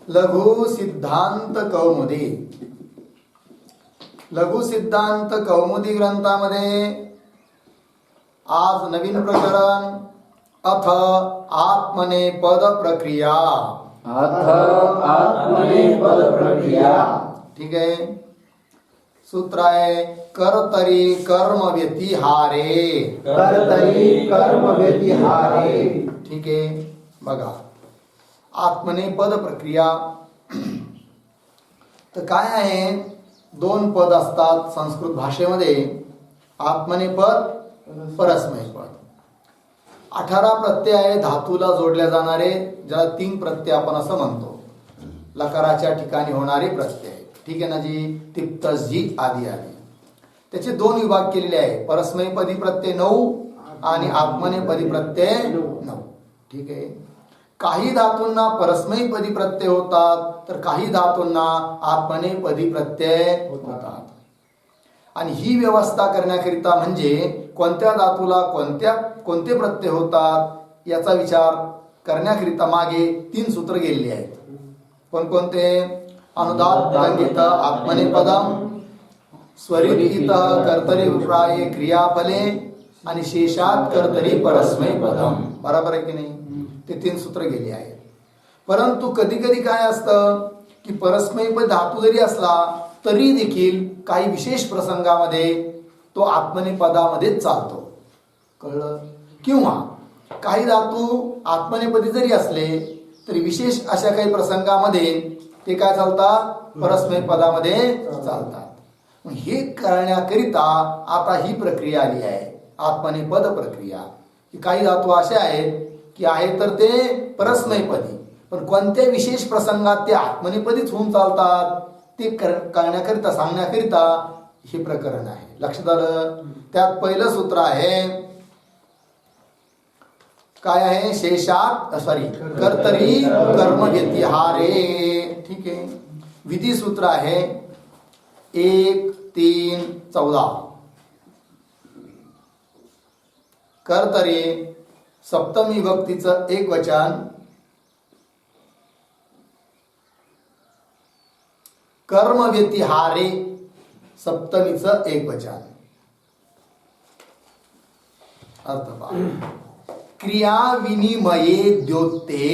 लघु सिद्धांत कौमुदी. लघु सिद्धांत कौमुदी ग्रंथामध्ये आज नवीन प्रकरण अथ आत्मनेपद प्रक्रिया. ठीक आहे. सूत्र आहे कर्तरी कर्म व्यतिहारे. ठीक आहे. बघा आत्मनेपद प्रक्रिया तर काय आहे. दोन पद असतात संस्कृत भाषेमध्ये, आत्मनेपद, परस्मैपद. 18 प्रत्यय आहे धातूला जोडल्या जाणारे, ज्याला 3 प्रत्यय आपण असं म्हणतो. लकाराच्या ठिकाणी होणारे प्रत्यय. ठीक आहे ना जी. तिप्त, जी आदी आदी. त्याचे 2 विभाग केलेले आहे. परस्मैपदी प्रत्यय 9 आणि आत्मनेपदी प्रत्यय 9. ठीक आहे. काही धातूंना परस्मैपदी प्रत्यय होतात तर काही धातूंना आत्मनेपदी प्रत्यय होतात. आणि ही व्यवस्था करण्याकरिता म्हणजे कोणत्या धातूला कोणते प्रत्यय होतात याचा विचार करण्याकरिता मागे 3 सूत्र गेलेली आहेत. कोणकोणते? अनुदात रंगित आत्मनेपदम, स्वरित कर्तरी प्राय क्रियाफले आणि शेषात कर्तरी परस्मैपदम. बरोबर आहे की नाही? ते 3 सूत्र गेले आहेत. परंतु कधी कधी काय असतं की परस्मैपद धातू जरी असला तरी देखील काही विशेष प्रसंगामध्ये तो आत्मनेपदामध्येच चालतो. कळलं? किंवा काही धातू आत्मनेपदी जरी असले तरी विशेष अशा काही प्रसंगामध्ये ते काय चालतात? परस्मैपदामध्ये चालतात. हे करण्याकरिता आता ही प्रक्रिया आली आहे, आत्मनेपद प्रक्रिया. काही धातू असे आहेत की आहे तर ते परस्मैपदी, पण कोणत्या विशेष प्रसंगात ते आत्मनेपदीच होऊन चालतात ते करण्याकरिता सांगण्याकरिता हे प्रकरण आहे. लक्षात आलं? त्यात पहिलं सूत्र आहे काय आहे? शेषात कर्तरी कर्म व्यतिहारे. ठीक आहे. विधी सूत्र आहे 1, 3, 14. कर्तरी सप्तमी विभक्तीचं एकवचन, कर्म व्यतिहारे सप्तमीचं एकवचन. अर्थ पहा. क्रिया विनिमये द्योते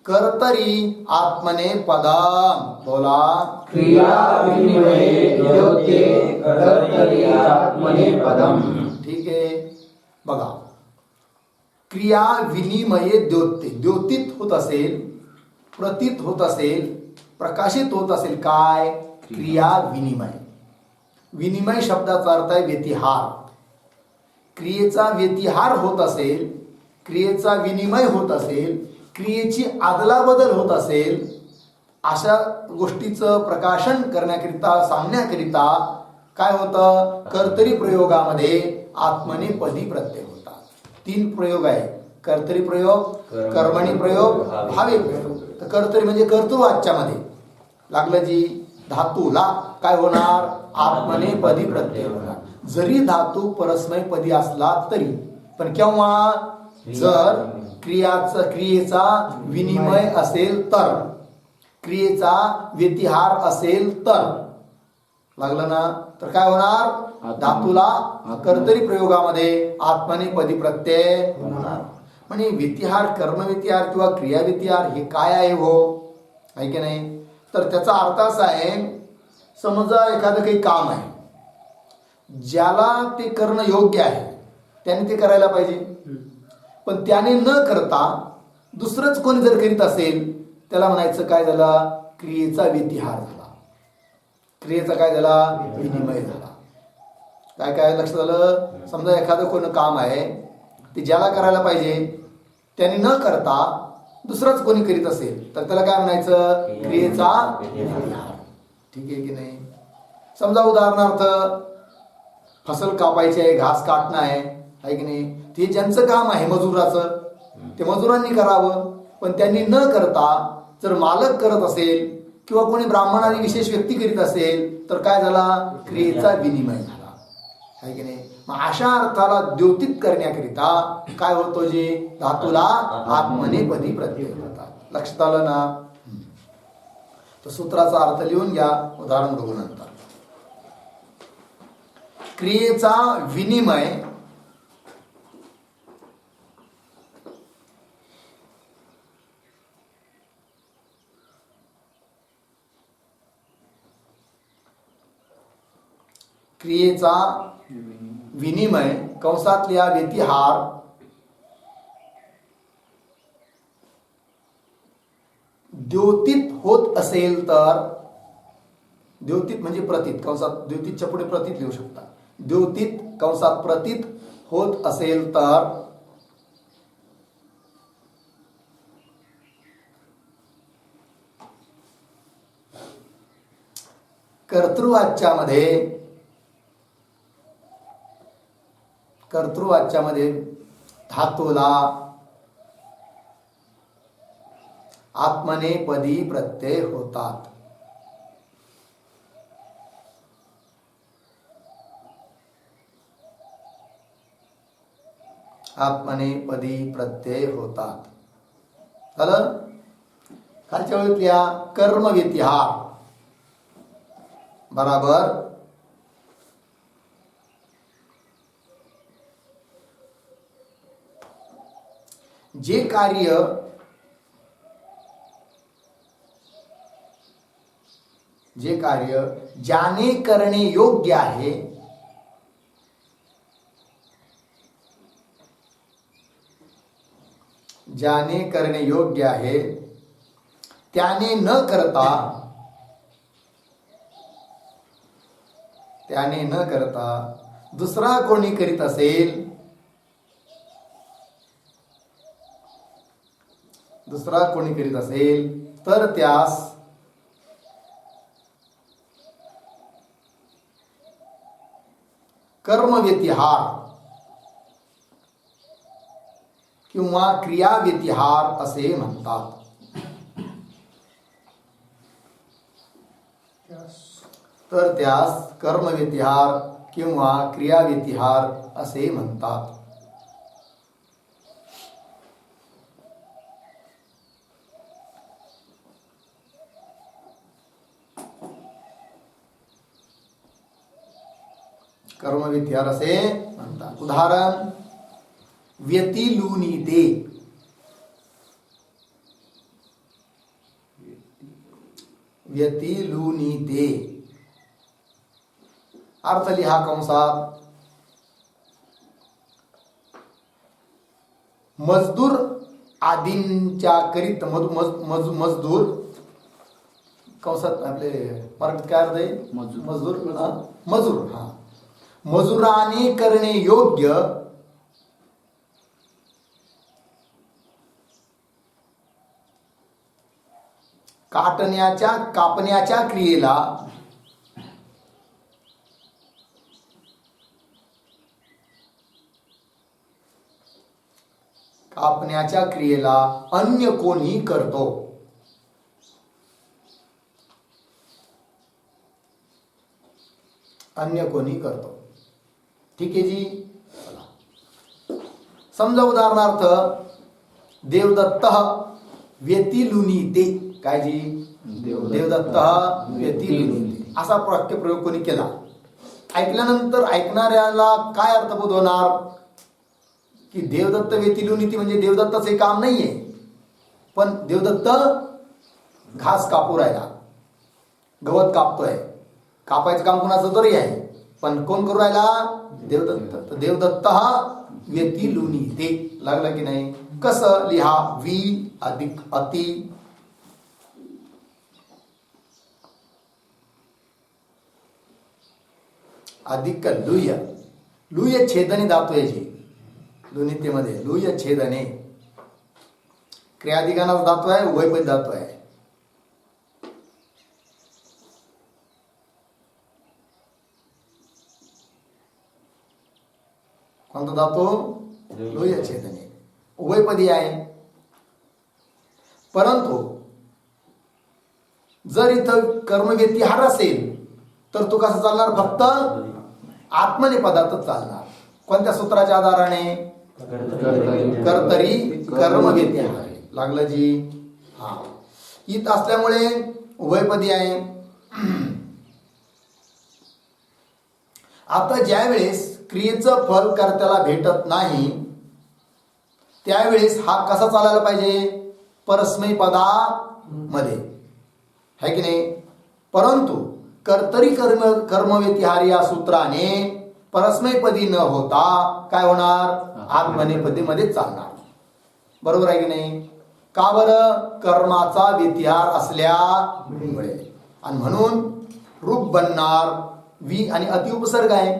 कर्तरी आत्मनेपदम. बोला. क्रिया विनिमये द्योते कर्तरी आत्मनेपदम. ठीक आहे. बघा क्रिया विनिमये द्योते, द्योतित होत असेल, प्रतीत होत असेल, प्रकाशित होत असेल. काय? क्रिया विनिमय. विनिमय शब्दाचा अर्थ आहे व्यतिहार. क्रियेचा व्यतिहार होत असेल, क्रियेचा विनिमय होत असेल, क्रियेची आदलाबदल होत असेल, अशा गोष्टीचं प्रकाशन करण्याकरिता सांगण्याकरिता काय होतं? कर्तरी प्रयोगामध्ये आत्मनेपदी प्रत्यय होतात. 3 प्रयोग आहे. कर्तरी प्रयोग, कर्मणी प्रयोग, भावे प्रयोग. तर कर्तरी म्हणजे कर्तृवाच्यामध्ये लागलं जी धातूला काय होणार? आत्मनेपदी प्रत्यय होणार. जरी धातू परस्मैपदी असला तरी. पण केव्हा? जर क्रियेचा विनिमय असेल तर, क्रियेचा व्यतिहार असेल तर. लागलं ना? तर काय होणार? धातूला कर्तरी प्रयोगामध्ये आत्मनेपदी प्रत्यय होणार. म्हणजे व्यतिहार, कर्म व्यतिहार किंवा क्रिया व्यतिहार हे काय आहे हो? आहे की नाही? तर त्याचा अर्थ असा आहे, समजा एखादं काही काम आहे, ज्याला ते करणं योग्य आहे त्याने ते करायला पाहिजे. पण त्याने न करता दुसरंच कोणी जर करीत असेल त्याला म्हणायचं काय झालं? क्रियेचा व्यतिहार झाला. क्रियेचा काय झाला? विनिमय झाला. काय काय लक्षात आलं? समजा एखादं कोण काम आहे ते ज्याला करायला पाहिजे त्याने न करता दुसरंच कोणी करीत असेल तर त्याला काय म्हणायचं? क्रियेचा व्यतिहार. ठीक आहे की नाही? समजा उदाहरणार्थ फसल कापायची आहे, घास काटणं आहे की नाही? ते ज्यांचं काम आहे मजुराचं ते मजुरांनी करावं. पण त्यांनी न करता जर मालक करत असेल किंवा कोणी ब्राह्मण आणि विशेष व्यक्ती करीत असेल तर काय झाला? क्रियेचा विनिमय झाला. आहे की नाही? मग अशा अर्थाला द्योतित करण्याकरिता काय होतो? जे धातूला आत्मनेपदी प्रत्यय होतात. लक्षात आलं ना? तर सूत्राचा अर्थ लिहून घ्या, उदाहरण बघू नंतर. क्रियेचा विनिमय कंसातल्या व्यतिहार द्योतित होत असेल तर, द्योतित म्हणजे प्रतीत, कंसात द्योतितच्या पुढे प्रतीत लिहू शकता. द्योतित कंसात प्रतीत होत असेल तर कर्तृवाच्यामध्ये धातूला आत्मनेपदी प्रत्यय होतात. आत्मनेपदी प्रत्यय होतात. झालं. खालच्या ओळीत लिहा, कर्म व्यतिहार बराबर जे कार्य ज्याने करणे योग्य आहे, त्याने न करता दुसरा कोणी करीत असेल, तर त्यास कर्म व्यतिहार किंवा क्रिया व्यतिहार असे म्हणतात. तर त्यास कर्म व्यतिहार किंवा क्रिया व्यतिहार असे म्हणतात. कर्म व्यतिहार असे म्हणतात. उदाहरण, व्यतिलुनीते. अर्थ लिहा कंसात. मजदूर आदींच्या करीत मजदूर कंसात आपले मराठीत काय अर्थ आहे? मजूर. हा, मजुराने करणे योग्य कापण्याच्या क्रियेला अन्य कोणी करतो. ठीक आहे जी. समजा उदाहरणार्थ, देवदत्त व्यतिलुनीते. काय जी? देवदत्त व्यतिलुनीते असा वाक्यप्रयोग कोणी केला. ऐकल्यानंतर ऐकणाऱ्याला काय अर्थबोध होणार की देवदत्त व्यतिलुनीते म्हणजे देवदत्ताचे काम नाहीये, पण देवदत्त घास कापू राहिला, गवत कापतोय. कापायचं काम कोणाचं तरी आहे, पण कोण करू राहिला? देवदत्त. तर देवदत्त हा व्यतिलुनीते. लागलं की नाही? कसं लिहा? वि अधिक अति अधिक लुय. लुय छेदने धातू आहे जी लुनीतेमध्ये. लुय छेदने क्रियाधिकाराचा धातू आहे, उभयपदी धातू आहे. कोणता धातू? लुय छेदने, उभयपदी आहे. परंतु जर इथं कर्म व्यतिहार असेल तर तो कसा चालणार? फक्त आत्मनेपदातच चालणार. कोणत्या सूत्राच्या आधाराने? कर्तरी कर्म व्यतिहार. लागलं जी? हा. इत असल्यामुळे उभयपदी आहे. आता ज्या वेळेस क्रियेचं फल कर्त्याला भेटत नाही त्यावेळेस हा कसा चालायला पाहिजे? परस्मै पदामध्ये, है की नाही? परंतु कर्तरी कर्मव्यतिहारी या सूत्राने परस्मैपदी न होता काय होणार? आत्मनेपदीमध्ये चालणार. बरोबर आहे की नाही? का बरं? कर्माचा व्यतिहार असल्यामुळे. आणि म्हणून रूप बनणार वी आणि अति उपसर्ग आहे.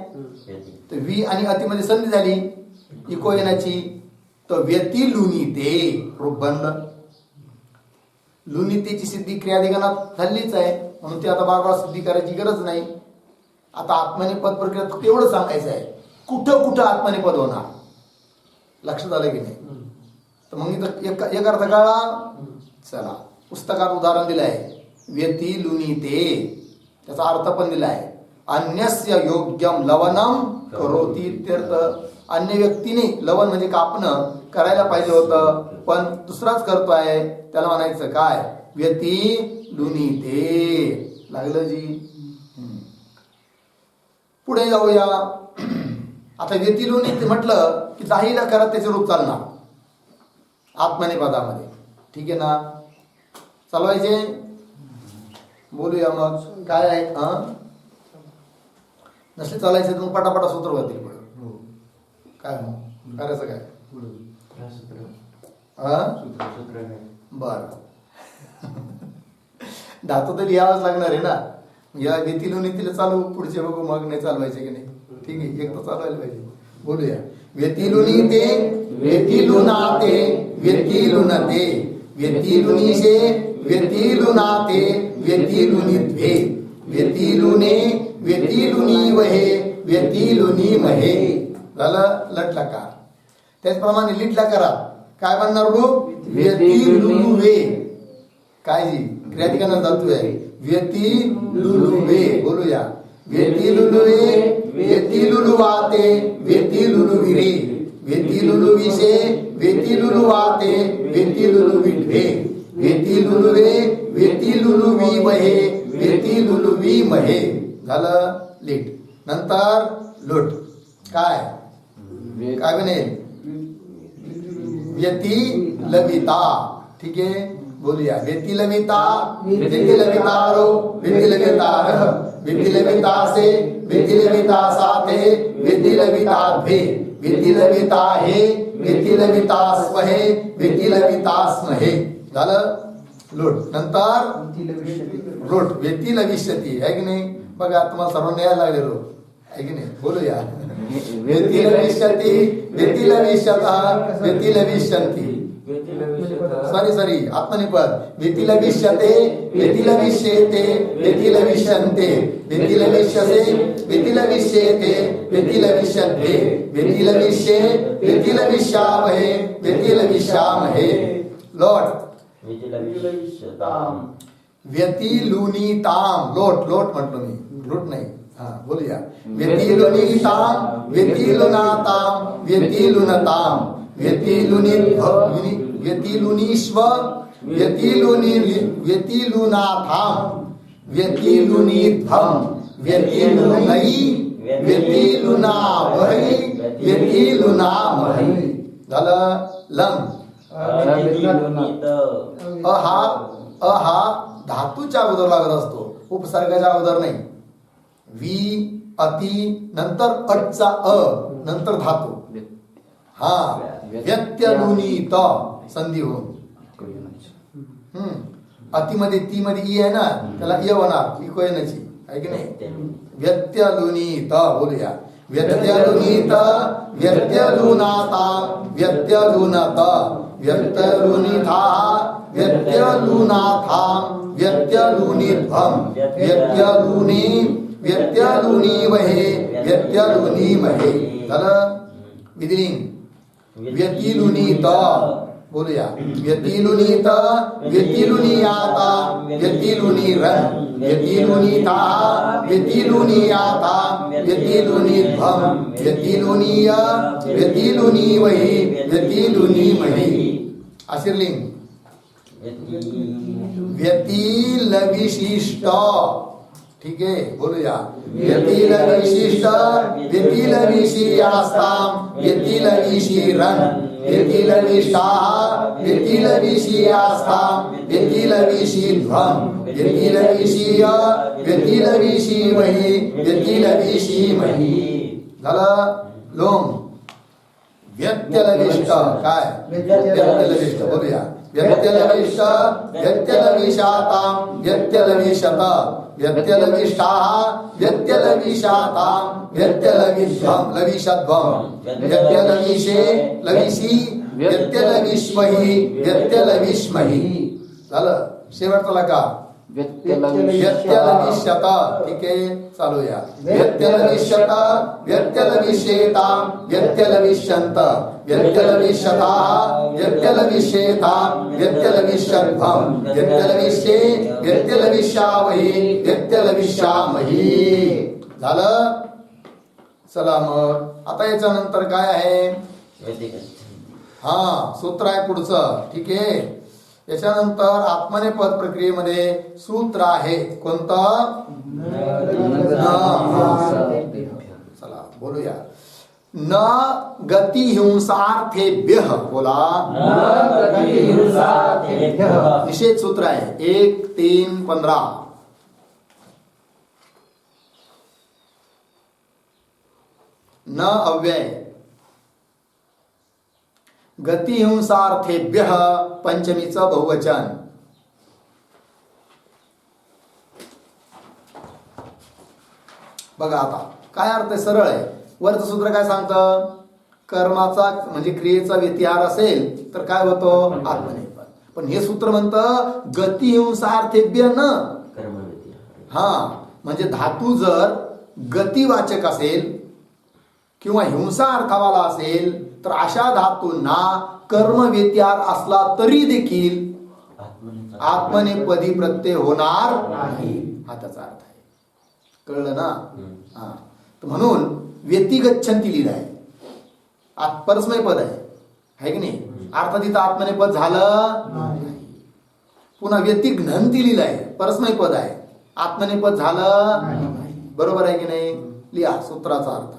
तर वी आणि अति मध्ये संधी झाली इको येण्याची. तर व्यती लुनी ते रूप बनलं. लुनीतेची सिद्धी क्रियाधिकरणात झालीच आहे, म्हणून ते आता बारबार सिद्धी करायची गरज नाही. आता आत्मनेपद प्रक्रिया फक्त एवढं सांगायचं आहे, कुठं कुठं आत्मनेपद होणार. लक्षात आलं की नाही? तर मग इथं एक अर्थ कळला. चला, पुस्तकात उदाहरण दिलं आहे व्यती लुनीते, त्याचा अर्थ पण दिला आहे. अन्यस्य योग्यम लवनम करोती इत्यर्थ. अन्य व्यक्तीने लवण म्हणजे कापणं करायला पाहिजे होतं, पण दुसराच करतोय, त्याला म्हणायचं काय? व्यती लुनीते. लागलं जी? पुढे जाऊया. आता व्यती लुनीते म्हटलं की जाहीला करत त्याचे रूप चालणार आत्मनेपदामध्ये. ठीक आहे ना? चालवायचे. बोलूया मग काय आहे. नसले चालायचे तर मग पटापटा सूत्र होतील पुढे. काय मग करायचं काय? बर धातू तर लिहावाच लागणार आहे ना. या व्यतीलून तिला चालू, पुढचे बघू मग नाही चालवायचे की नाही. ठीक आहे, एक तर चालवायला पाहिजे. बोलूया. व्यतीलुनी ते व्यतीलुनाते व्यतीलुनते व्यतीलुनीशे व्यतीलुनाते व्यतीलुनित्वे व्यतीलुने व्यतीलुनी वहे व्यतीलुनी महे. झालं लट लकार. त्याचप्रमाणे लिट लकारात काय बनणार रूप? व्यतीलुनुवे. काय जी क्रियाधिकरणात धातू आहे व्यतीलुनुवे. बोलूया. व्यतीलुनुवे व्यतीलुनुवाते व्यतीलुनुविरे व्यतीलुनुविशे व्यतीलुनुवाते व्यतीलुनुविद्वे व्यतीलुनुवे व्यतीलुनुविमहे व्यतीलुनुविमहे. झालं लीट. नंतर लुट. काय काय बनेल? व्यतिलविता. ठीक आहे, बोलूया. व्यतिलविता व्यतिलवितारो व्यतिलवितारः व्यतिलवितासे व्यतिलवितासाते व्यतिलविताभ्ये व्यतिलविताहे व्यतिलवितास्महे व्यतिलवितास्महे. झालं लुट. नंतर लुट. व्यतिलविष्यती आहे की नाही? बघा तुम्हाला सर्वांना यायला लागले रोग आहे की नाही? बोलूया. व्यतिलविष्यती व्यतिलविष्यतः व्यतिलविष्यन्ति. सॉरी आत्मनेपद. व्यतिलविष्यते व्यतिलविष्येते व्यतिलविष्यन्ते व्यतिलविष्यसे व्यतिलविष्येते व्यतिलविष्यन्ते व्यतिलविष्ये व्यतिलविष्यामहे व्यतिलविष्यामहे. लोट. व्यतिलुनीताम. लोट लोट म्हटलो मी, लूट नाही. बोलूया. व्यतिलुनीताम व्यतिलुनाताम व्यतिलुनताम व्यतिलुनीश्व व्यतिलुनाथाम व्यतिलुनीध्वम व्यतिलुनई व्यतिलुनावहै व्यतिलुनामहै. झालं लंग. हा धातूच्या अगोदर लागत असतो, उपसर्गाच्या अगोदर नाही. वी अति नंतर अटचा अ नंतर धातू. हा व्यत्यलुनीत संधी होऊन. अतिमध्ये ती मध्ये ई आहे ना, त्याला य होणार इको येण्याची आहे की नाही? व्यत्यलुनीत. बोलूया. व्यत्यलुनीत व्यत्यलुनाता व्यत्यलुनत व्यत्यलुनिथा व्यत्यलुनाथाम व्यत्यलुनिध्वम व्यत्यलुनी व्यत्यलुनीमहे व्यत्यलुनीमहे. झालं विधिलिंग. व्यतिलुनीत. बोलूया. व्यतिलुनीत व्यतिलुनीयाता व्यतिलुनीरन् व्यतिलुनीता व्यतिलुनीयाता व्यतिलुनीध्वम व्यतिलुनीय व्यतिलुनीमहि व्यतिलुनीमहि. आशीर्लिंग. व्यतिलविशिष्ट. ठीक आहे, बोलूया. व्यतिलविशिष्ट व्यतिलविषयास्तां व्यतिलविशीरन् व्यतिलविष्टाः व्यतिलविषयास्तां व्यतिलविशीध्वम् व्यतिलविषीय व्यतिलविषीमहि व्यतिलविषीमहि. झालं. लोम. व्यत्यलविष्ट. काय? व्यत्यलविष्ट. बोलूया. व्यत्यलविष्ट व्यत्यलविषातां व्यत्यलविषत व्यत्यलविष्टाः व्यत्यलविषातां व्यत्यलविध्वम् लविषध्वम् व्यत्यलविषे लविषी व्यत्यलविष्महि व्यत्यलविष्महि. झालं. शेवटचा लका व्यत्यलविष्यत. ठीक आहे, चालूया. व्यत्यलविष्यत व्यत्यलविषेतां व्यत्यलविष्यन्त व्यत्यलविष्यताः व्यत्यलविषेतां व्यत्यलविष्यध्वम् व्यत्यलविष्ये व्यत्यलविष्यामहि व्यत्यलविष्यामहि. झालं. चला मग आता याच्यानंतर काय आहे? हा, सूत्र आहे पुढचं. ठीक आहे. याच्यानंतर आत्मनेपद प्रक्रियेमध्ये सूत्र आहे कोणतं? चला बोलूया. न गती हिंसार्थेभ्यः. बोला. निषेध सूत्र आहे 1, 3, 15. न अव्यय. गती हिंसार्थेभ्यः पंचमीचं बहुवचन. बघा आता काय अर्थ आहे? सरळ आहे. वरचं सूत्र काय सांगतं? कर्माचा म्हणजे क्रियेचा व्यतिहार असेल तर काय होतं? आत्मनेपद. पण हे सूत्र म्हणतं गती हिंसार्थेभ्य न. हा, म्हणजे धातू जर गतिवाचक असेल किंवा हिंसा अर्थावाला असेल तर अशा धातूंना कर्म व्यतिहार असला तरी देखील आत्मनेपदी प्रत्यय होणार नाही. हा त्याचा अर्थ आहे. कळलं ना? हा, तर म्हणून व्यतिगच्छन्ती लिहिलं आहे. परस्मै पद आहे की नाही? अर्थात इथं आत्मनेपद झालं नाही. पुन्हा व्यतिघ्नन्ती लिहिलं आहे. परस्मै पद आहे. आत्मनेपद झालं नाही. बरोबर आहे की नाही? लिहा सूत्राचा अर्थ.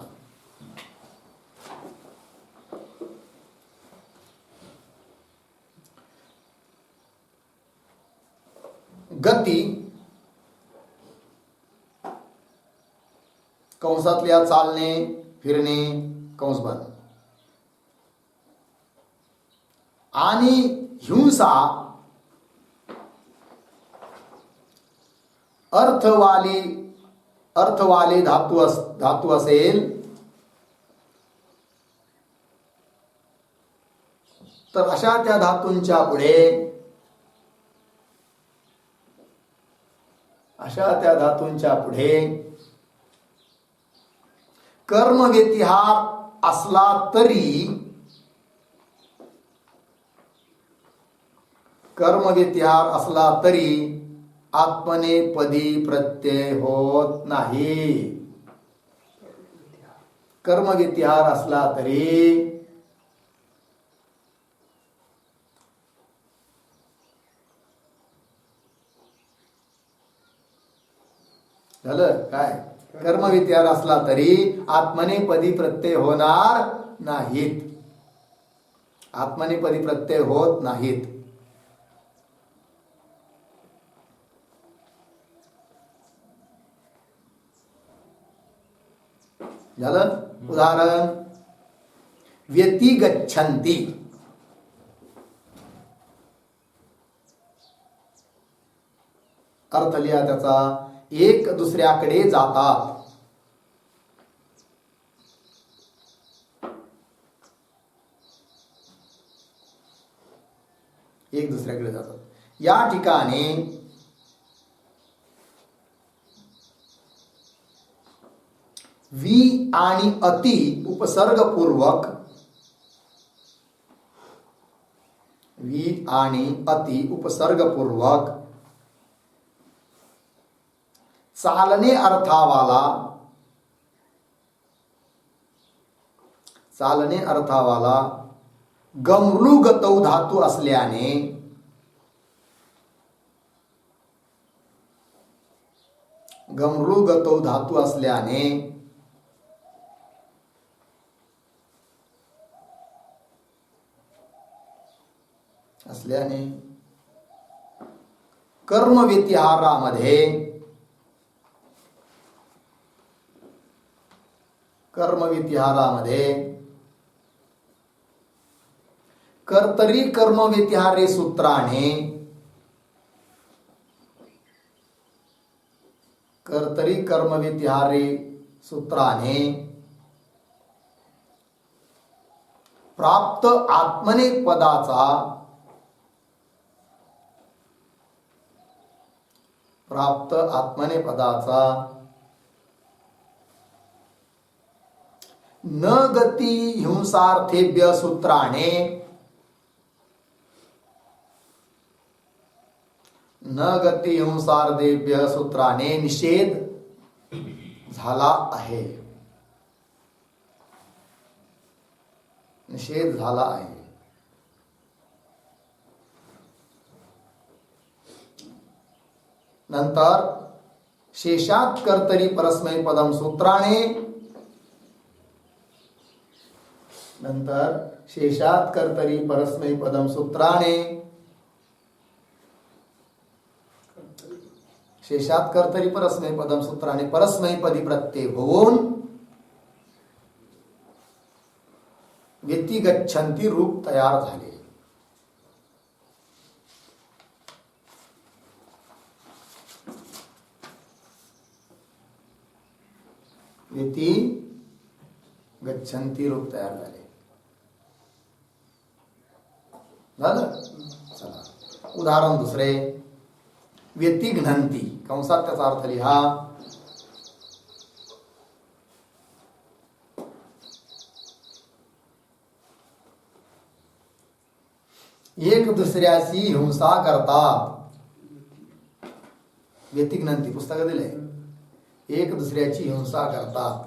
गती कंसातल्या चालणे फिरणे कंस बंद आणि हिंसा अर्थवाले धातू असेल तर अशा त्या धातूंच्या पुढे कर्म व्यतिहार असला तरी आत्मनेपदी प्रत्यय होत नाही. कर्म व्यतिहार असला तरी झालं काय? कर्म व्यतिहार असला तरी आत्मनेपदी प्रत्यय होणार नाहीत. आत्मनेपदी प्रत्यय होत नाहीत. झालं. उदाहरण व्यतिगच्छन्ति. अर्थ लिहा त्याचा. एक दुसऱ्याकडे जातात. एक दुसऱ्याकडे जातात. या ठिकाणी वि आणि अति उपसर्गपूर्वक चालने अर्थावाला गमृगतौ धातू असल्याने गमृगतो धातू असल्याने कर्म व्यतिहारामध्ये कर्तरी कर्म व्यतिहारे सूत्राने प्राप्त आत्मनेपदाचा न गती हिंसार्थेभ्य सूत्राने निषेध झाला आहे. नंतर शेषात कर्तरी परस्मैपदम सूत्राने परस्मैपदी प्रत्यय होऊन व्यतिगच्छन्ति रूप तयार झाले. झालं. चला उदाहरण दुसरे. व्यतिघ्नन्ति कंसात त्याचा अर्थ लिहा. एक दुसऱ्याची हिंसा करतात. व्यतिघ्नन्ति पुस्तक दिलंय. एक दुसऱ्याची हिंसा करतात.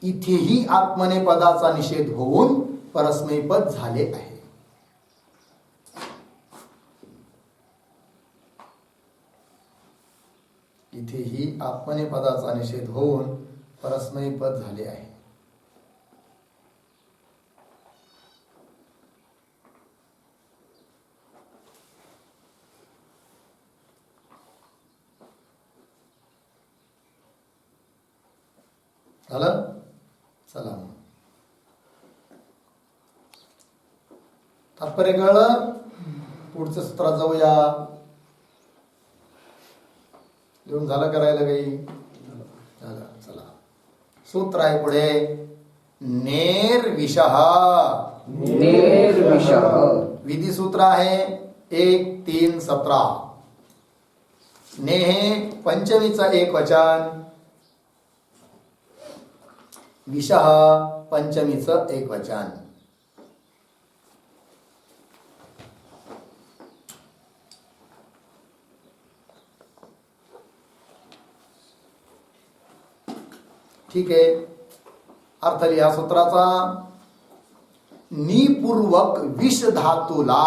इथेही आत्मनेपदाचा निषेध होऊन परस्मैपद झाले आहे. झालं. चला तात्पर्य कळलं. पुढच्या सूत्रात जाऊया. लिहून झालं करायला काही झालं. चला सूत्र आहे पुढे. निर्विषः विधी सूत्र आहे 1-3-17. ने हे पंचमीचा एक वचन, विषः पंचमीचं एक वचन. ठीक आहे. अर्थ लिहा सूत्राचा. निपूर्वक विष धातूला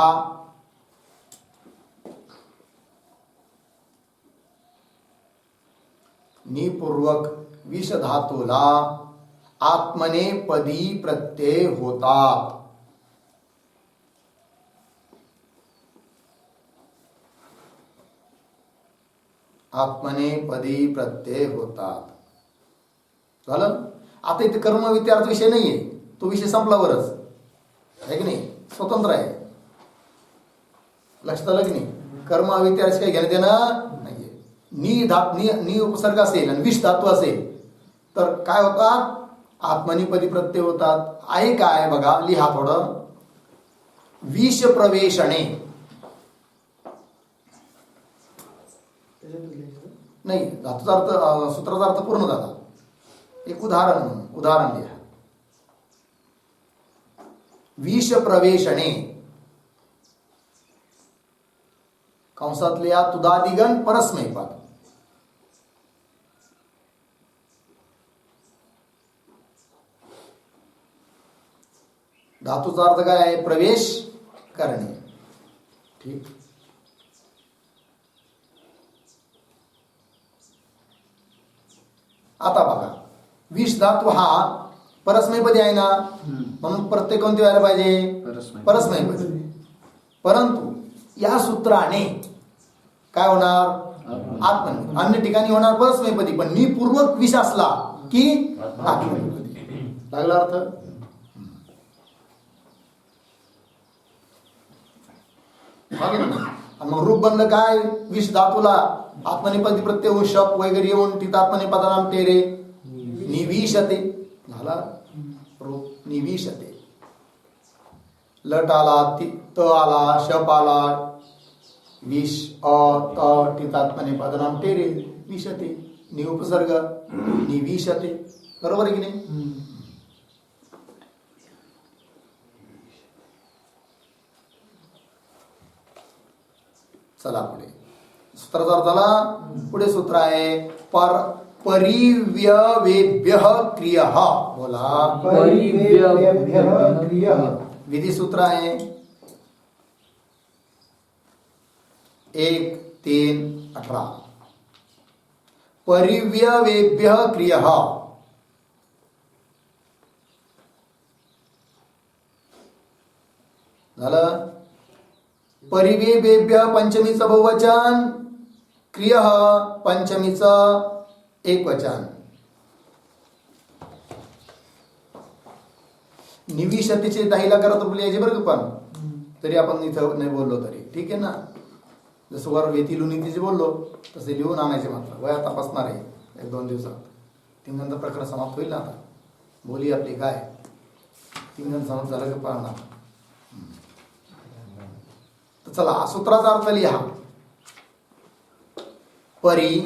आत्मनेपदी प्रत्यय होतात. झालं. आता इथे कर्म विद्यार्थ विषय नाहीये. तो विषय संपलावरच आहे की नाही. स्वतंत्र आहे. लक्षात आलं की नाही. कर्म विद्यार्थी काही घेणं देणं नाहीये. नी उपसर्ग असेल आणि विष धातू असेल तर काय होतात. आत्मनेपदी प्रत्यय होतात. आहे काय बघा. लिहा थोडं. विष प्रवेशणे नाही. धातूचा अर्थ सूत्राचा अर्थ पूर्ण झाला. एक उदाहरण लिहा. विष प्रवेशणे कंसात लिहा. तुदादिगण परस्मैपद. धातूचा अर्थ काय आहे. प्रवेश करणे. ठीक. आता बघा, विष धातू हा परस्मैपदी आहे ना, म्हणून प्रत्येक कोणते व्हायला पाहिजे? परस्मैपदी. परंतु या सूत्राने काय होणार? आत्मनेपदी. अन्य ठिकाणी होणार परस्मैपदी, पण निपूर्वक विष असला की आत्मनेपदी. लागला अर्थ? आणि मग रूप बनलं काय? विष धातूला आत्मनेपदी प्रत्यय होऊन शप वगैरे येऊन तिथं आत्मनेपदानाम तेरे निविशते झाला रूप. निविशते. लट आला, त आला, शप आला, विष त तिथं आत्मनेपदानाम तेरे विशते. निउपसर्ग निविशते. बरोबर आहे की नाही? चला पुढे सूत्राचा अर्थ झाला. पुढे सूत्र आहे परिव्यवेभ्य क्रियः. बोला. परिव्यवेभ्य क्रियः. विधी सूत्र आहे 1-3-18. परिव्यवेभ्य क्रियः. झालं. परिव्यवेभ्य पंचमीचं बहुवचन, क्रियः पंचमीचं एकवचन. निविशतीचे दाहिला करत रूप लिहायचे बरं का, पण तरी आपण इथं नाही बोललो तरी ठीक आहे ना. जसं वर वेती लुनीतीचे बोललो तसे लिहून आणायचे. मात्र वया तपासणार आहे 1-2 दिवसात. 3 गंध प्रकरण समाप्त होईल ना. आता बोली आपली काय 3 गंध समाप्त झालं का पाहणार. तर चला सूत्राचा अर्थ लिहा. परी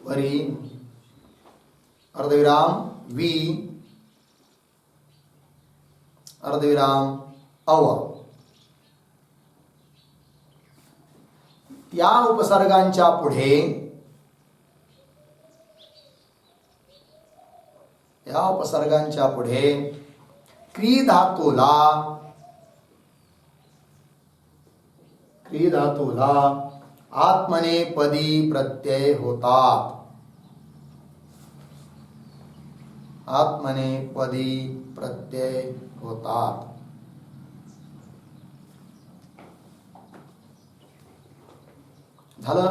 परी अर्धविराम वी अर्धविराम अव या उपसर्गांच्या पुढे क्री धातूला आत्मनेपदी प्रत्यय होतात. आत्मनेपदी प्रत्यय होतात. झालं.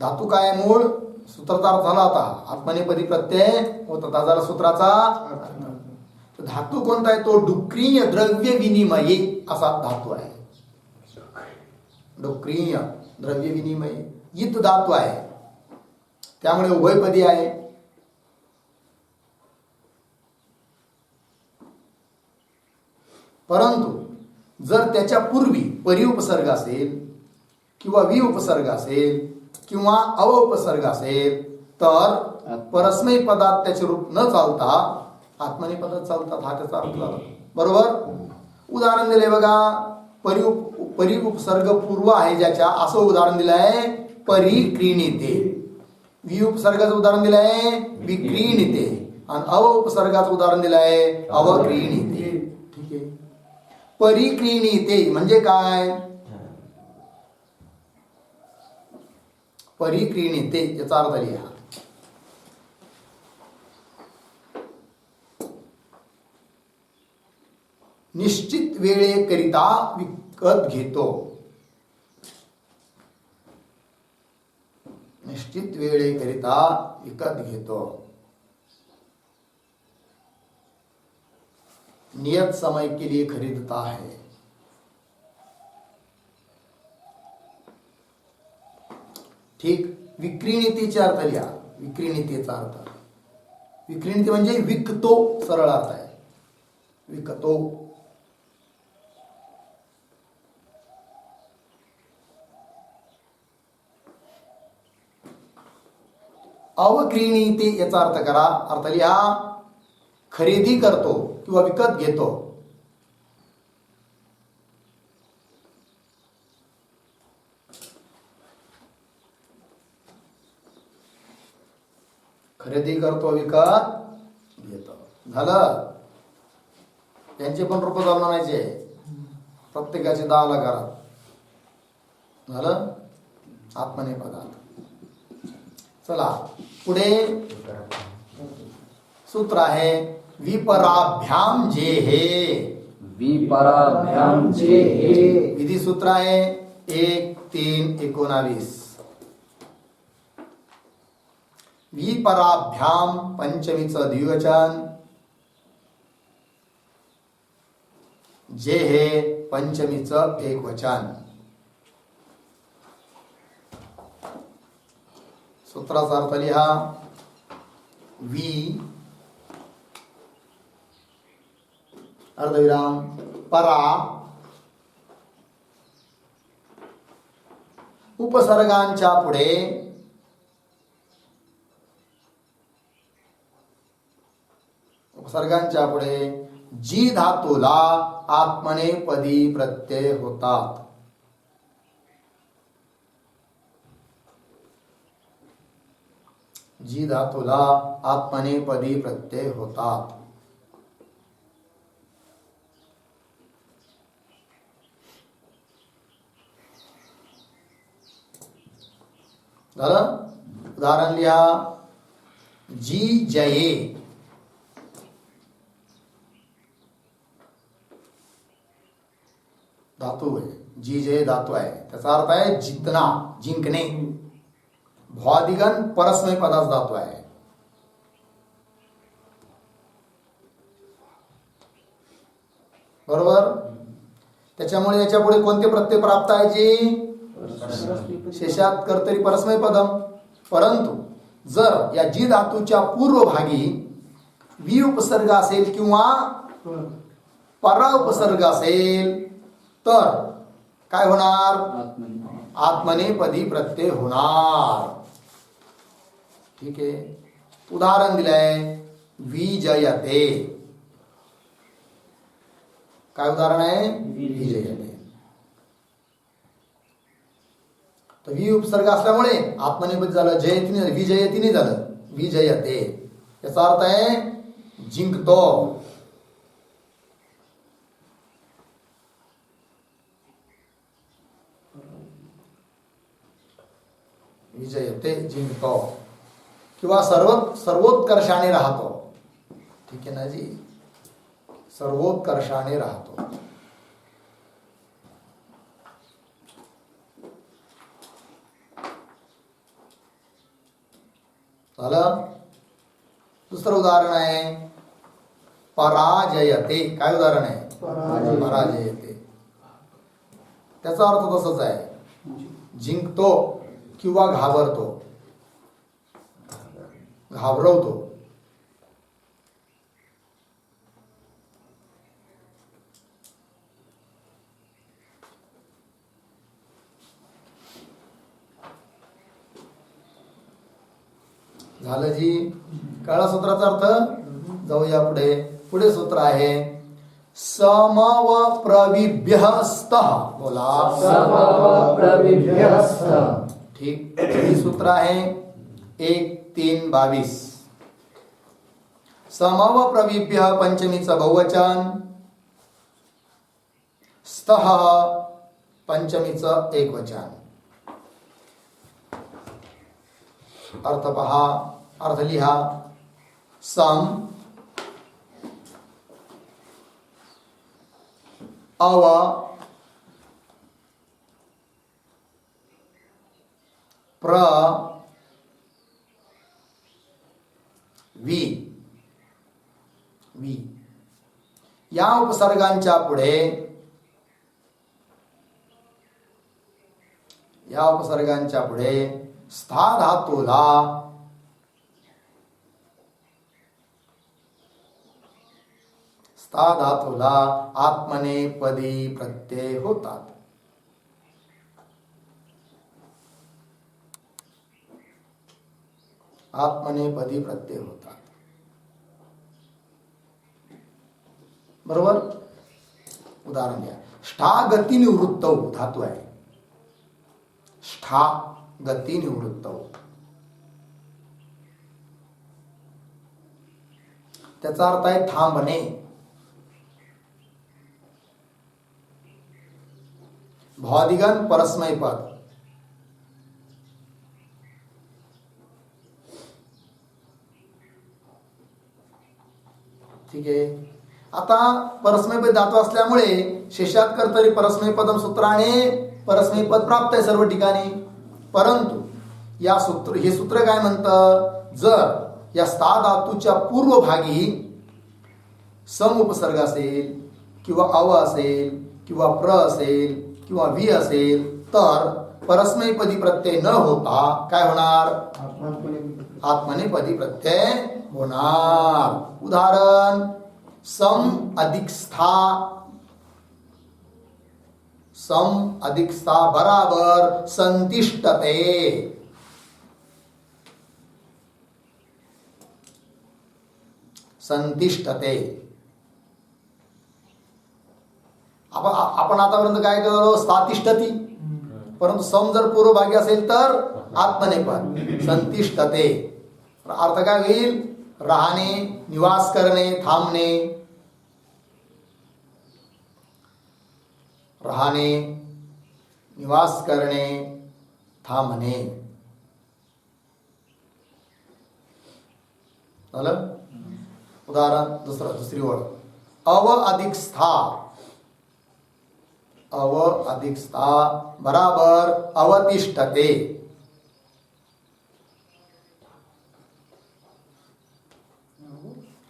धातू काय मूळ सूत्राचा अर्थ झाला. आता आत्मनेपदी प्रत्यय होतात. हा झाला सूत्राचा अर्थ. धातू कोणता आहे? तो डुक्रीय द्रव्य विनिमयी असा धातू आहे. डुक्रीय द्रव्य विनिमय इत धातू आहे, त्यामुळे उभयपदी आहे. परंतु जर त्याच्या पूर्वी परी उपसर्ग असेल किंवा वि उपसर्ग असेल किंवा अव उपसर्ग असेल तर परस्मै पदात त्याचे रूप न चालता आत्मनेपदात चालतात. हा त्याचा अर्थ झाला. बरोबर. उदाहरण दिले बघा. परी उपसर्ग पूर्व आहे ज्याच्या, असं उदाहरण दिलं आहे परिक्रीणिते. वि उपसर्गाचं उदाहरण दिलं आहे विक्रीणिते आणि अव उपसर्गाचं उदाहरण दिलं आहे अवक्रीणिते. ठीक आहे. परिक्रीणिते म्हणजे काय? परिक्रीणिते याचा अर्थ लिहा. निश्चित वेळेकरिता विकत घेतो. निश्चित वेळेकरिता विकत घेतो. नियत समय के लिए खरीदता है. ठीक. विक्रीणितीचे अर्थ लिहा. विक्रीणितीचा अर्थ, विक्रीणिती म्हणजे विकतो, सरळ अर्थ आहे विकतो. अवक्रीणिते याचा अर्थ करा. अर्थ लिहा खरेदी करतो किंवा विकत घेतो. खरेदी करतो विकत घेतो. झालं. यांचे पण रूप जाणून आणायचे आहे. प्रत्येकाचे 10 लकारात झालं आत्मनेपदात. चला पुढे सूत्र आहे विपराभ्याम जे हे. विपराभ्याम जे हे. विधी सूत्र आहे 1-3-19. विपराभ्याम पंचमीचं द्विवचन, जे हे पंचमीचं एकवचन. सूत्राचा अर्थ लिहा. वि अर्धविराम परा उपसर्गांच्या पुढे जी धातूला आत्मनेपदी प्रत्यय होतात. जी धातूला आत्मनेपदी प्रत्यय होतात. झालं. उदाहरण लिहा. जी जये. धातू आहे. जी जय धातू आहे. त्याचा अर्थ आहे जितना, जिंकणे. भ्वादिगण परस्मय पदाचा धातू आहे. बरोबर. त्याच्यामुळे याच्या पुढे कोणते प्रत्यय प्राप्त आहे? जी शेषात कर्तरी परस्मय पदम. परंतु जर या जी धातूच्या पूर्व भागी वि उपसर्ग असेल किंवा परा उपसर्ग असेल तर काय होणार? आत्मनेपदी प्रत्यय होणार. ठीक आहे. उदाहरण दिलंय विजयते. काय उदाहरण आहे? विजयते. तर वि उपसर्ग असल्यामुळे आत्मनेपदी झालं. जयती नाही, विजयती नाही झालं, विजयते. याचा अर्थ आहे जिंकतो. विजयते जिंकतो किंवा सर्वोत्कर्षाने राहतो. ठीक आहे ना जी. सर्वोत्कर्षाने राहतो. झालं. दुसरं उदाहरण आहे पराजयते. काय उदाहरण आहे? पराजयते. त्याचा अर्थ तसाच आहे, जिंकतो किंवा घाबरतो, घाबरवतो. झालं जी. कळला सूत्राचा अर्थ? जाऊया पुढे. पुढे सूत्र आहे समव प्रविभ्यस्तः. बोला. समव प्रविभ्यस्तः. ठीक. हे सूत्र आहे 1-3-22. समव प्रविभ्य पंचमीचं बहुवचन, स्तः पंचमीचं एकवचन. अर्थ पहा. अर्थ लिहा. सम अव प्र वि. या उपसर्गांच्या पुढे स्था धातूला आत्मनेपदी प्रत्यय होतात. आत्मनेपदी प्रत्यय होतात. बरोबर. उदाहरण घ्या.ष्ठा गती निवृत्त धातू आहे.ष्ठा गती निवृत्त. त्याचा अर्थ आहे थांबणे. भवादिगण परस्मै पद. ठीक आहे. आता परस्मै पद धातू असल्यामुळे शेषात कर्तरी परस्मै पदम सूत्राने परस्मै पद प्राप्त आहे सर्व ठिकाणी. परंतु हे सूत्र काय म्हणतं, जर या स्था धातूच्या पूर्व भागी सम उपसर्ग असेल किंवा अव असेल किंवा प्र असेल किंवा वि असेल तर परस्मैपदी प्रत्यय न होता काय होणार, आत्मनेपदी प्रत्यय होणार. उदाहरण सम अधिक स्था, सम अधिक स्था बराबर संतिष्ठते. संतिष्ठते. आपण आतापर्यंत काय केलं, स्थातिष्ठती. परंतु सम जर पूर्वभागी असेल तर आत्मनेपद संतिष्ठते. अर्थ काय होईल, राहणे, निवास करणे, थांबणे. राहणे, निवास करणे, थांबणे. झालं. उदाहरण दुसरी ओळ, अव अधिक स्था, अव अधिक स्था बराबर अवतिष्ठते.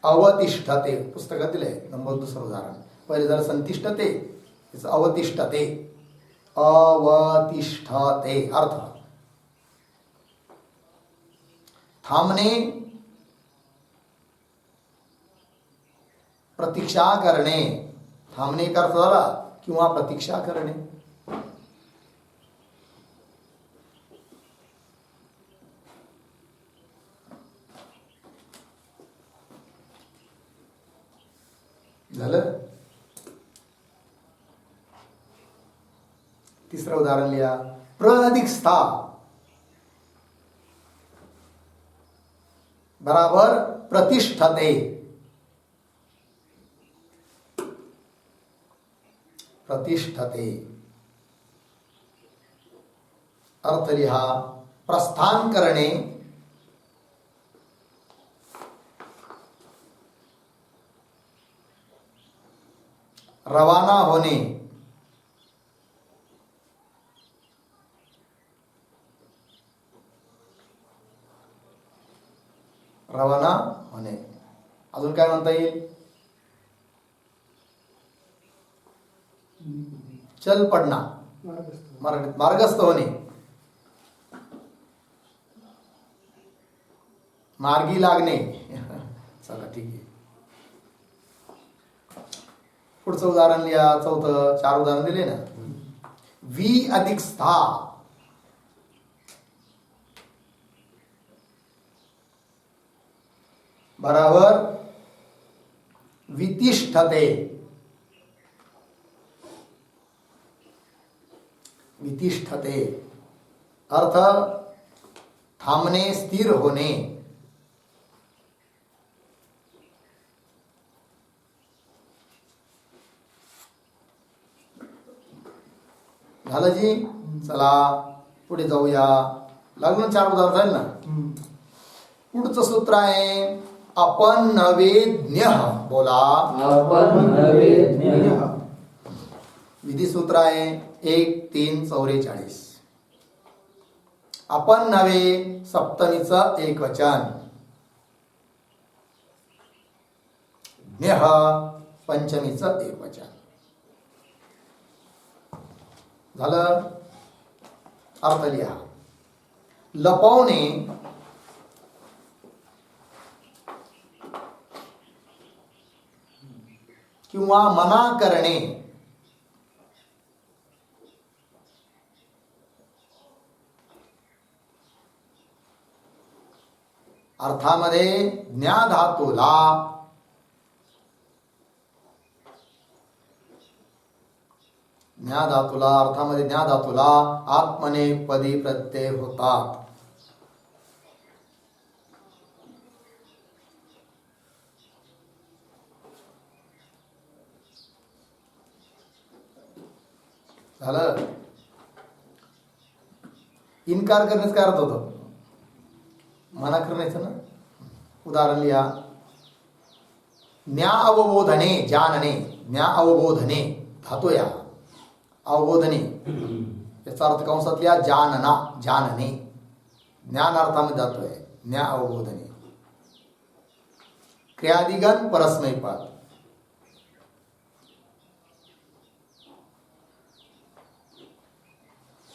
अवतिष्ठते पुस्तकात दिले नंबर दुसरं उदाहरण. पहिले जर संतिष्ठते, अवतिष्ठते. अवतिष्ठते अर्थ थांबणे, प्रतीक्षा करणे. थांबणे का अर्थ झाला किंवा प्रतीक्षा करणे. झालं. तिसरं उदाहरण लिहा, प्र अधिक स्था बराबर प्रतिष्ठते. प्रतिष्ठते. अर्थ लिहा, प्रस्थान करणे, रवाना होणे. रवाना होणे. अजून काय म्हणता येईल, चल पडना, मराठीत मार्गस्थ होणे, मार्गी लागणे. चला ठीक आहे. पुढचं उदाहरण लिहा, चौथं. 4 उदाहरण दिले ना. वी अधिक स्था बराबर वितिष्ठते. वितिष्ठते अर्थ थांबणे, स्थिर होणे. झालं जी. चला पुढे जाऊया. लागून 4 उदाहरण झाले ना. पुढचं सूत्र आहे आपण नवेज्ञ. बोला, आपण नवेज्ञ. विधी सूत्र आहे 1-3-44. आपण नवे सप्तमीचं एकवचन, ज्ञ पंचमीचं एकवचन. झालं. अर्थ लिहा, लपवणे, किंवा मना करणे. अर्थामध्ये ज्ञा धातूला अर्थामध्ये ज्ञा धातूला आत्मनेपदी प्रत्यय होतात. झालं. इन्कार करण्याचं काय अर्थ होतं? मना करण्याचं ना. उदाहरण लिहा. ज्ञा अवबोधने जानणे, ज्ञा अवबोधने धातो या अवबोधने, याचा अर्थ कंसात लिहा जानना जानणे, ज्ञानार्थामध्ये धातो आहे ज्ञा अवबोधने. क्रियादिगण परस्मैपद.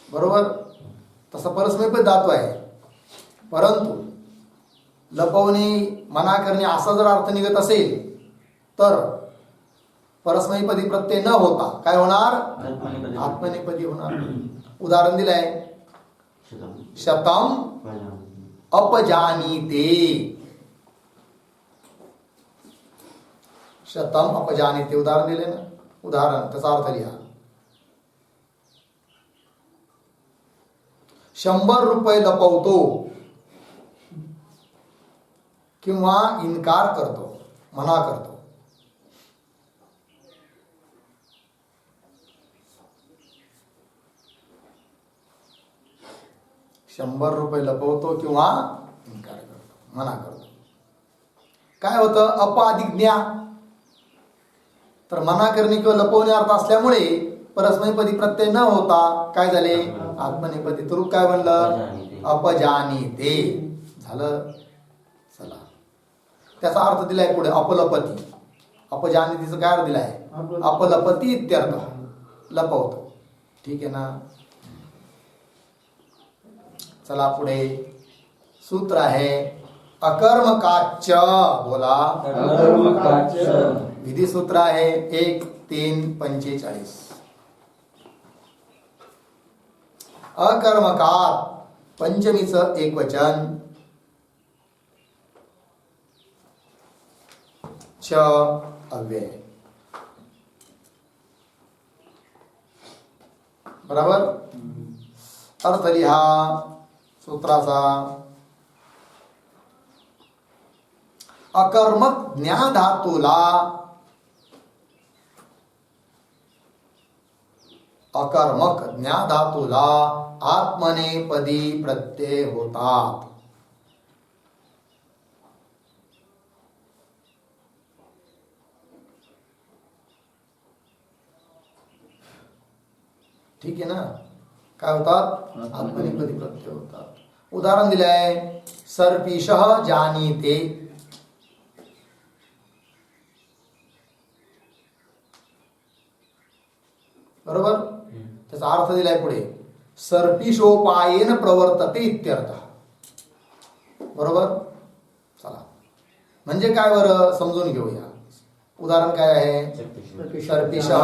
बरोबर. तसा परस्मैपद धातू आहे. परंतु लपवणे मना करणे असा जर अर्थ निघत असेल तर परस्मैपदी प्रत्यय न होता काय होणार? आत्मनेपदी होणार. उदाहरण दिलंय. शतम अपजानीते, शतम अपजानीते उदाहरण दिले ना. उदाहरण त्याचा अर्थ लिहा. 100 रुपये लपवतो किंवा इन्कार करतो, मना करतो. ₹100 लपवतो किंवा इन्कार करतो, मना करतो. काय होतं? अप अधिक ज्ञा. तर मना करणे किंवा लपवणे अर्थ असल्यामुळे परस्मैपदी प्रत्यय न होता काय झाले? आत्मनेपदी. तर रूप काय बनलं? अपजानीते झालं. चला, त्याचा अर्थ दिलाय पुढे अपलपती. अपजानीतीचा काय अर्थ दिलाय? अपलपती इत्यर्थ, लपवतो. ठीक आहे ना. चला पुढे सूत्र आहे अकर्मकाच. बोला. अकर्मकाच. विधी सूत्र आहे 1-3-45. अकर्मकात पंचमीचं एकवचन च अव्यय. बरोबर. अर्थ लिहा सूत्राचा. अकर्मक ज्ञा धातूला, अकर्मक ज्ञा धातूला आत्मनेपदी प्रत्यय होतात. ठीक आहे ना. काय होतात? आत्मनेपदी प्रत्यय होतात. उदाहरण दिले आहे सर्पिषः जानीते. बरोबर. त्याचा अर्थ दिलाय पुढे सर्पिषोपायेन प्रवर्तते इत्यर्थ. बरोबर. चला, म्हणजे काय बरं समजून घेऊया. उदाहरण काय आहे? सर्पिषः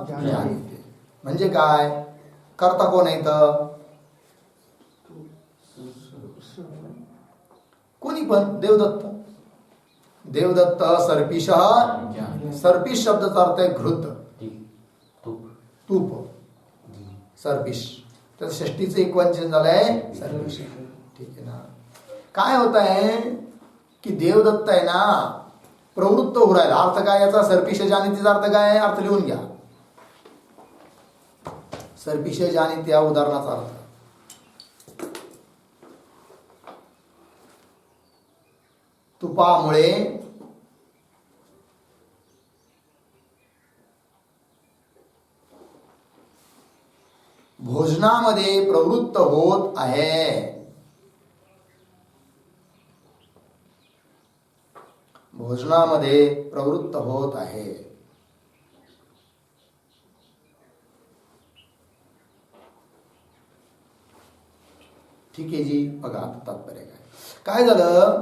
जानीते म्हणजे काय? कर्ता कोण आहे इथं? कोणी पण. देवदत्त. देवदत्त सर्पिषः. सर्पिष शब्दाचा अर्थ आहे घृत, तूप. सर्पिष. तर षष्टीचं एकवचन झालंय सर्पिष. ठीक आहे ना. काय होत आहे की देवदत्त आहे ना प्रवृत्त होऊ राहिला. अर्थ काय याचा? सर्पिष जानीतीचा अर्थ काय? अर्थ लिहून घ्या. सर्पिष जानीते या उदाहरणाचा अर्थ तुपामुळे भोजनामध्ये प्रवृत्त होत आहे. भोजनामध्ये प्रवृत्त होत आहे. ठीक आहे जी. बघा आता तात्पर्य काय झालं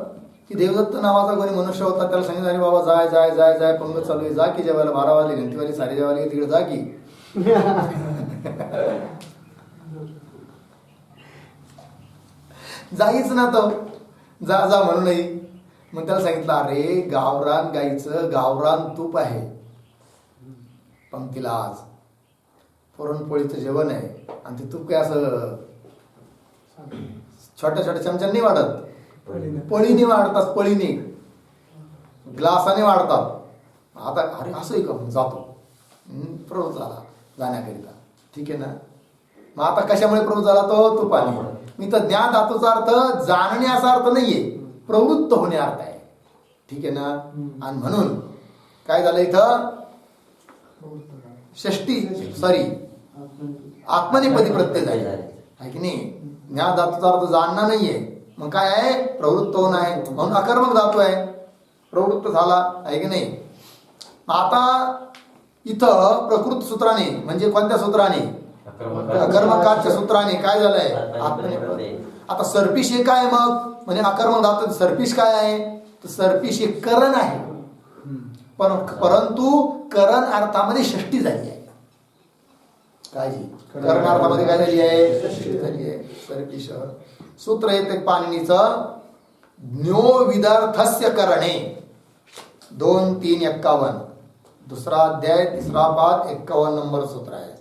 की देवदत्त नावाचा कोणी मनुष्य होता. त्याला सांगितलं अरे बाबा जाय जाय जाय जाय पंगत चालू आहे. जा की जेवायला 12 वाजले, घंटीवाली साडे जेवायला तिकडे जा की. जाईच ना तो. जा जा म्हणू नये. मग त्याला सांगितलं अरे गावरान गाईचं गावरान तूप आहे पंक्तीला आज. पुरणपोळीचं जेवण आहे आणि ते तूप काय असं छोट्या छोट्या चमच्यांनी वाढत, पळीने वाढतात. पळीने ग्लासाने वाढतात. आता अरे असं आहे का? जातो प्रवृत्त झाला जाण्याकरिता. ठीक आहे ना. मग आता कशामुळे प्रवृत्त झाला तो तुपाने. मी तर ज्ञान धातूचा अर्थ जाणणे असा अर्थ नाहीये, प्रवृत्त होणे अर्थ आहे. ठीक आहे ना. आणि म्हणून काय झालं इथं, षष्टी सॉरी आत्मनेपदी प्रत्यय झाले आहे की नाही. ज्ञान धातूचा अर्थ जाणणं नाहीये, मग काय आहे, प्रवृत्त होणं आहे. म्हणून अकर्मक धातू आहे, प्रवृत्त झाला आहे की नाही. आता इथं प्रकृत सूत्राने म्हणजे कोणत्या सूत्राने, अकर्मकाच्या सूत्राने काय झालंय, आत्मनेपद. आता सर्पिश हे काय मग, म्हणजे अकर्मक धातू सर्पिश काय आहे, तर सर्पिश हे करण आहे. परंतु करण अर्थामध्ये षष्टी झाली आहे. काय जी करण अर्थामध्ये काय झाली आहे, षष्टी झाली आहे. सर्पिश सूत्र येते पाणिनीचं, ज्ञो विदर्थस्य करणे 2-3-51, दुसरा अध्याय 3रा पाद 51 नंबर सूत्र आहे.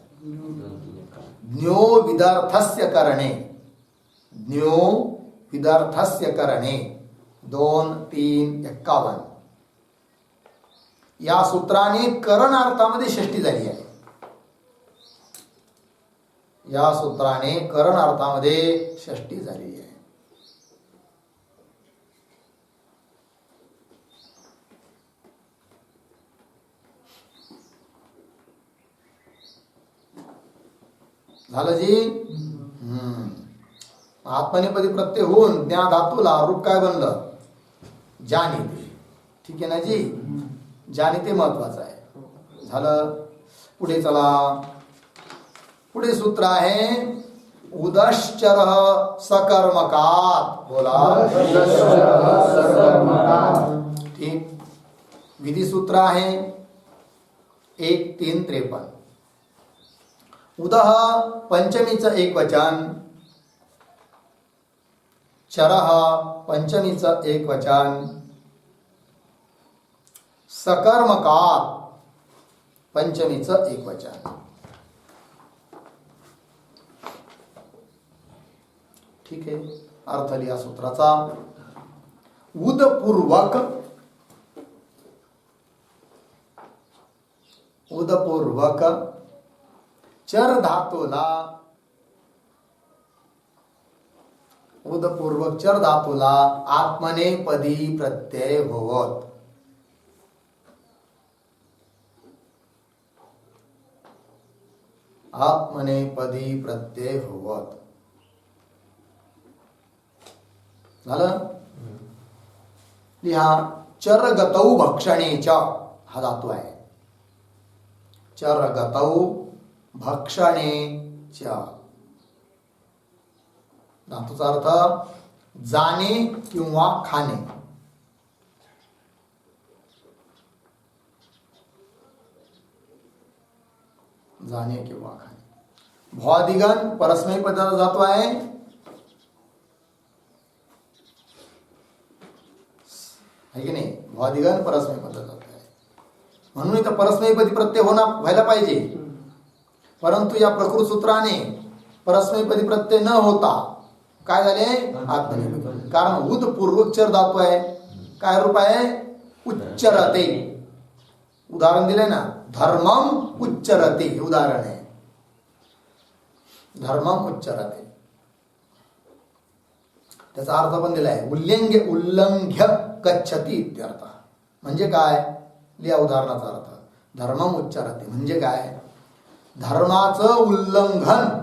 ज्ञो विदर्थस्य करणे, ज्ञो विदर्थस्य करणे 2-3-51 या सूत्राने करण अर्थामध्ये षष्टी झाली आहे. या सूत्राने करण अर्थामध्ये षष्टी झालेली आहे. झालं जी. आत्मनेपदी प्रत्यय होऊन ज्ञा धातूला रूप काय बनलं, जानिते. ठीक आहे ना जी, जानिते महत्वाचं आहे. झालं. पुढे चला, पुढे सूत्र आहे उदश्चर सकर्मकात. बोला. ठीक. विधी सूत्र आहे 1-3-53. उदह पंचमीचं एक वचन, चरह पंचमीचं एक वचन, सकर्मकात पंचमीचं एक वचन. ठीक आहे. अर्थ लिहा सूत्राचा. उदपूर्वक, उदपूर्वक चर धातूला, उदपूर्वक चर धातूला आत्मनेपदी प्रत्यय होवत. आत्मनेपदी प्रत्यय होवत. झालं. लिहा. चरगतौ भक्षणेच्या, हा धातू आहे. चरगतौ भक्षणेच्या धातूचा अर्थ जाणे किंवा खाणे. जाणे किंवा खाणे. भ्वादिगण परस्मैपदी पदाचा धातू आहे. है की नाही. भ्वादिगण परस्मैपदी पदाचा धातू आहे. म्हणून इथं परस्मैपदी प्रत्यय व्हायला पाहिजे. परंतु या प्रकृत सूत्राने परस्मैपदी प्रत्यय न होता काय झाले, आत्मनेपदी. कारण उद पूर्वक चर धातू आहे. काय रूप आहे, उच्चरते. उदाहरण दिले ना, धर्मम उच्चरते, हे उदाहरण आहे. धर्मम उच्चरते, त्याचा अर्थ पण दिलाय उल्लंघ्य गच्छति इत्यर्थ. म्हणजे काय, लिहा उदाहरणाचा अर्थ. धर्मम उच्चरते म्हणजे काय, धर्माचं उल्लंघन,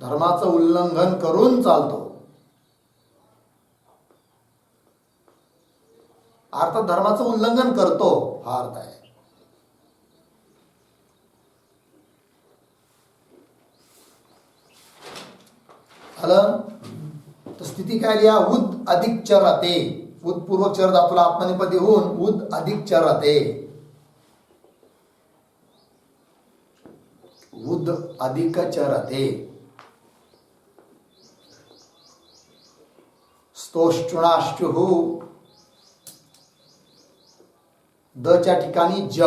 धर्माचं उल्लंघन करून चालतो. अर्थात धर्माचं उल्लंघन करतो, हा अर्थ आहे. आलं. तर स्थिती काय लिहा, उद अधिक चरते. उद पूर्वक चर धातूला आत्मनेपदी होऊन उद अधिक चरते. उद अधिक चरते. स्तोष्टुणाश्चुः, द च्या ठिकाणी ज,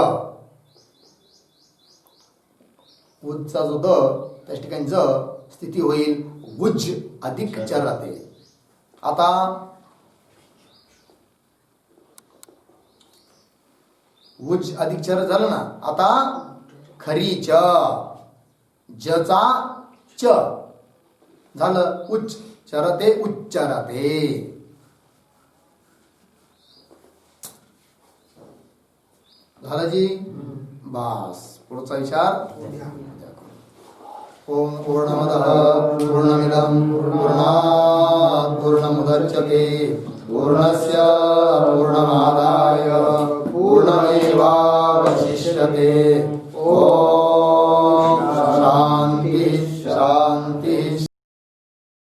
उदचा जो द त्या ठिकाणी ज स्थिती होईल उज अधिक चरते. आता उज अधिक चर झालं ना. आता खरी च, जचा च झालं. उच्चरते उच्चरते. झालं जी. बास पुढचा विचार. ओम पूर्णमदः पूर्णमिदं पूर्णात् पूर्णमुदच्यते पूर्णस्य पूर्णमादाय पूर्णमेवावशिष्यते.